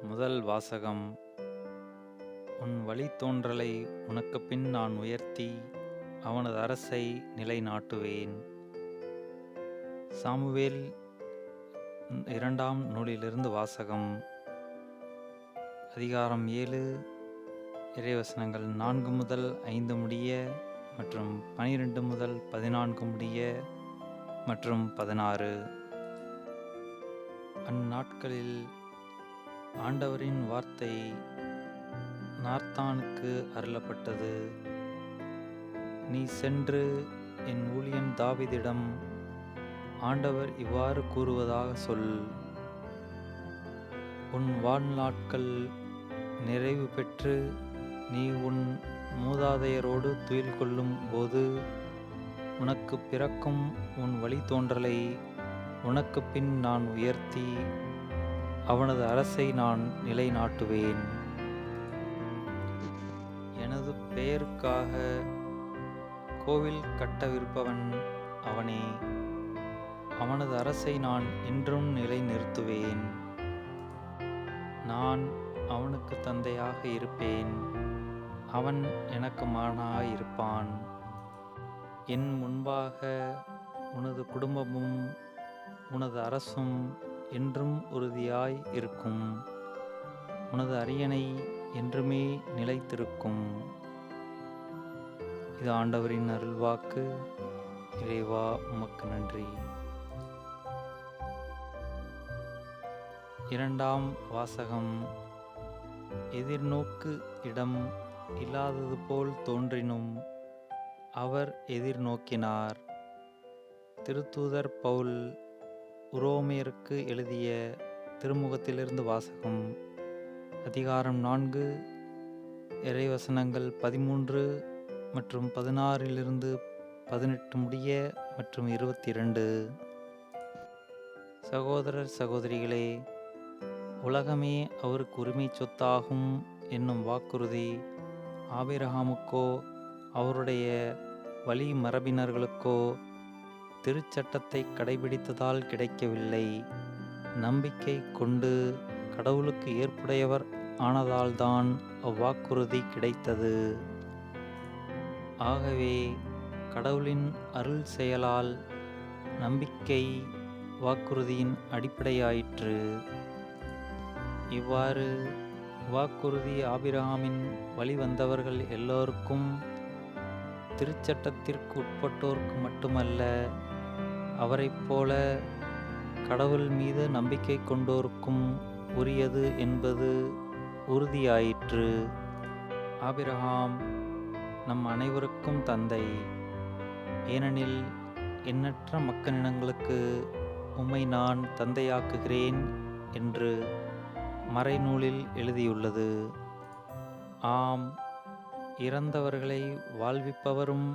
முதல் வாசகம். உன் வழித்தோன்றலை உனக்குப் பின் நான் உயர்த்தி அவனது அரசை நிலைநாட்டுவேன். சாமுவேல் 2ஆம் நூலிலிருந்து வாசகம். அதிகாரம் 7, இறைவசனங்கள் 4 முதல் 5 முடிய மற்றும் 12 முதல் 14 முடிய மற்றும் 16. அந்நாட்களில் ஆண்டவரின் வார்த்தை நாத்தானுக்கு அருளப்பட்டது. நீ சென்று என் ஊழியன் தாவீதிடம் ஆண்டவர் இவ்வாறு கூறுவதாக சொல். உன் வாழ்நாட்கள் நிறைவு பெற்று நீ உன் மூதாதையரோடு துயில் கொள்ளும் போது உனக்கு பிறக்கும் உன் வழித்தோன்றலை உனக்கு பின் நான் உயர்த்தி அவனது அரசை நான் நிலைநாட்டுவேன். எனது பெயருக்காக கோவில் கட்டவிருப்பவன் அவனே. அவனது அரசை நான் என்றும் நிலைநிறுத்துவேன். நான் அவனுக்கு தந்தையாக இருப்பேன், அவன் எனக்கு மகனாயிருப்பான். என் முன்பாக உனது குடும்பமும் உனது அரசும் என்றும் உறுதியாய் இருக்கும். உனது அரியணை என்றுமே நிலைத்திருக்கும். இது ஆண்டவரின் அருள்வாக்கு. இறைவா, உமக்கு நன்றி. 2ஆம் வாசகம். எதிர்நோக்கு இடம் இல்லாதது போல் தோன்றினும் அவர் எதிர்நோக்கினார். திருத்தூதர் பவுல் உரோமையருக்கு எழுதிய திருமுகத்திலிருந்து வாசகம். அதிகாரம் 4, இறைவசனங்கள் 13 மற்றும் 16 18 முடிய மற்றும் 22. சகோதரர் சகோதரிகளே, உலகமே அவருக்கு உரிமை சொத்தாகும் என்னும் வாக்குறுதி ஆபிரகாமுக்கோ அவருடைய வழி மரபினர்களுக்கோ திருச்சட்டத்தை கடைபிடித்ததால் கிடைக்கவில்லை, நம்பிக்கை கொண்டு கடவுளுக்கு ஏற்புடையவர் ஆனதால்தான் அவ்வாக்குறுதி கிடைத்தது. ஆகவே கடவுளின் அருள் செயலால் நம்பிக்கை வாக்குறுதியின் அடிப்படையாயிற்று. இவ்வாறு வாக்குறுதி ஆபிரகாமின் வழிவந்தவர்கள் எல்லோருக்கும், திருச்சட்டத்திற்கு உட்பட்டோருக்கு மட்டுமல்ல, அவரைப் போல கடவுள் மீது நம்பிக்கை கொண்டோருக்கும் உரியது என்பது உறுதியாயிற்று. ஆபிரகாம் நம் அனைவருக்கும் தந்தை, ஏனெனில் எண்ணற்ற மக்களினங்களுக்கு உம்மை நான் தந்தையாக்குகிறேன் என்று மறைநூலில் எழுதியுள்ளது. ஆம், இறந்தவர்களை வாழ்விப்பவரும்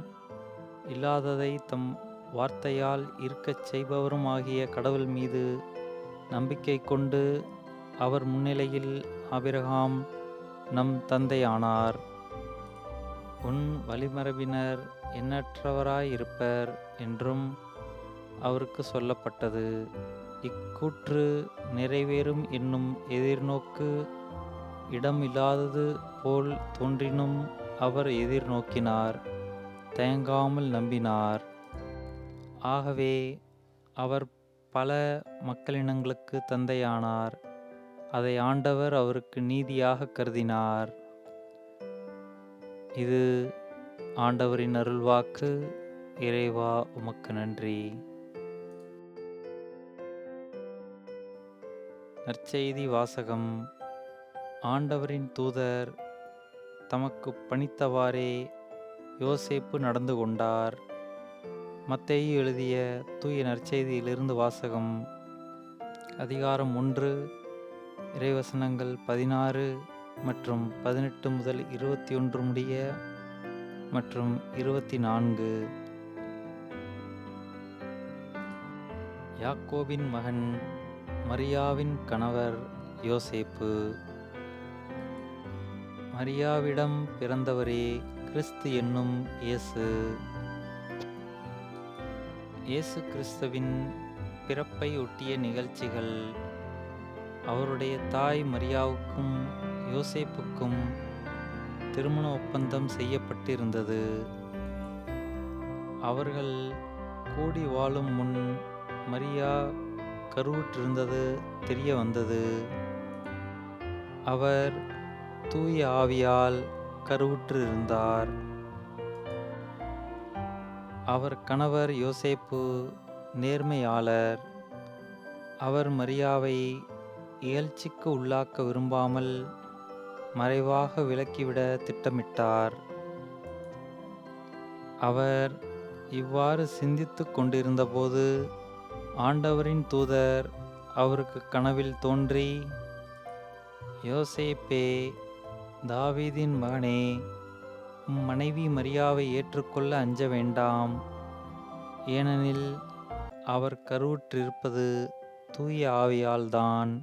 இல்லாததை தம் வார்த்தையால் இருக்கச் செய்பவரும் ஆகிய கடவுள் மீது நம்பிக்கை கொண்டு அவர் முன்னிலையில் ஆபிரகாம் நம் தந்தையானார். உன் வழிமரபினர் எண்ணற்றவராயிருப்பர் என்றும் அவருக்கு சொல்லப்பட்டது. இக்கூற்று நிறைவேறும் என்னும் எதிர்நோக்கு இடம் இல்லாதது போல் தோன்றினும் அவர் எதிர்நோக்கினார், தயங்காமல் நம்பினார். ஆகவே அவர் பல மக்களினங்களுக்கு தந்தையானார். அதை ஆண்டவர் அவருக்கு நீதியாக கருதினார். இது ஆண்டவரின் அருள்வாக்கு. இறைவா, உமக்கு நன்றி. நற்செய்தி வாசகம். ஆண்டவரின் தூதர் தமக்கு பணித்தவாறே யோசேப்பு நடந்து கொண்டார். மத்தேயு எழுதிய தூய நற்செய்தியிலிருந்து வாசகம். அதிகாரம் 1, இறைவசனங்கள் 16 மற்றும் 18 முதல் 21 முடிய மற்றும் 24. யாக்கோபின் மகன் மரியாவின் கணவர் யோசேப்பு. மரியாவிடம் பிறந்தவரே கிறிஸ்து என்னும் இயேசு. இயேசு கிறிஸ்துவின் பிறப்பை ஒட்டிய நிகழ்ச்சிகள். அவருடைய தாய் மரியாவுக்கும் யோசேப்புக்கும் திருமண ஒப்பந்தம் செய்யப்பட்டிருந்தது. அவர்கள் கூடி வாழும் முன் மரியா கருவுற்றிருந்தது தெரிய வந்தது. அவர் தூய ஆவியால் கருவுற்று இருந்தார். அவர் கணவர் யோசேப்பு நேர்மையாளர். அவர் மரியாவை இகழ்ச்சிக்கு உள்ளாக்க விரும்பாமல் மறைவாக விலக்கிவிட திட்டமிட்டார். அவர் இவ்வாறு சிந்தித்து கொண்டிருந்தபோது ஆண்டவரின் தூதர் அவருக்கு கனவில் தோன்றி, யோசேப்பே, தாவீதின் மகனே, உம் மனைவி மரியாவை ஏற்றுக்கொள்ள அஞ்ச வேண்டாம். ஏனெனில் அவர் கருவுற்றிருப்பது தூய ஆவியால்தான்.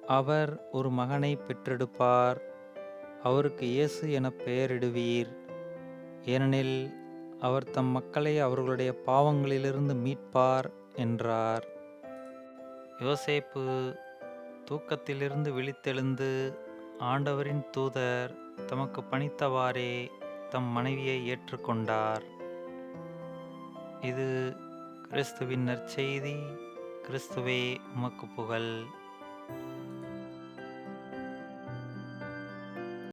அவர் ஒரு மகனை பெற்றெடுப்பார். அவருக்கு இயேசு எனப் பெயரிடுவீர். ஏனெனில் அவர் தம் மக்களை அவர்களுடைய பாவங்களிலிருந்து மீட்பார் என்றார். யோசேப்பு தூக்கத்திலிருந்து விழித்தெழுந்து ஆண்டவரின் தூதர் தமக்கு பணித்தவாறே தம் மனைவியை ஏற்றுக்கொண்டார். இது கிறிஸ்துவின் நற்செய்தி. கிறிஸ்துவே உமக்கு புகழ்.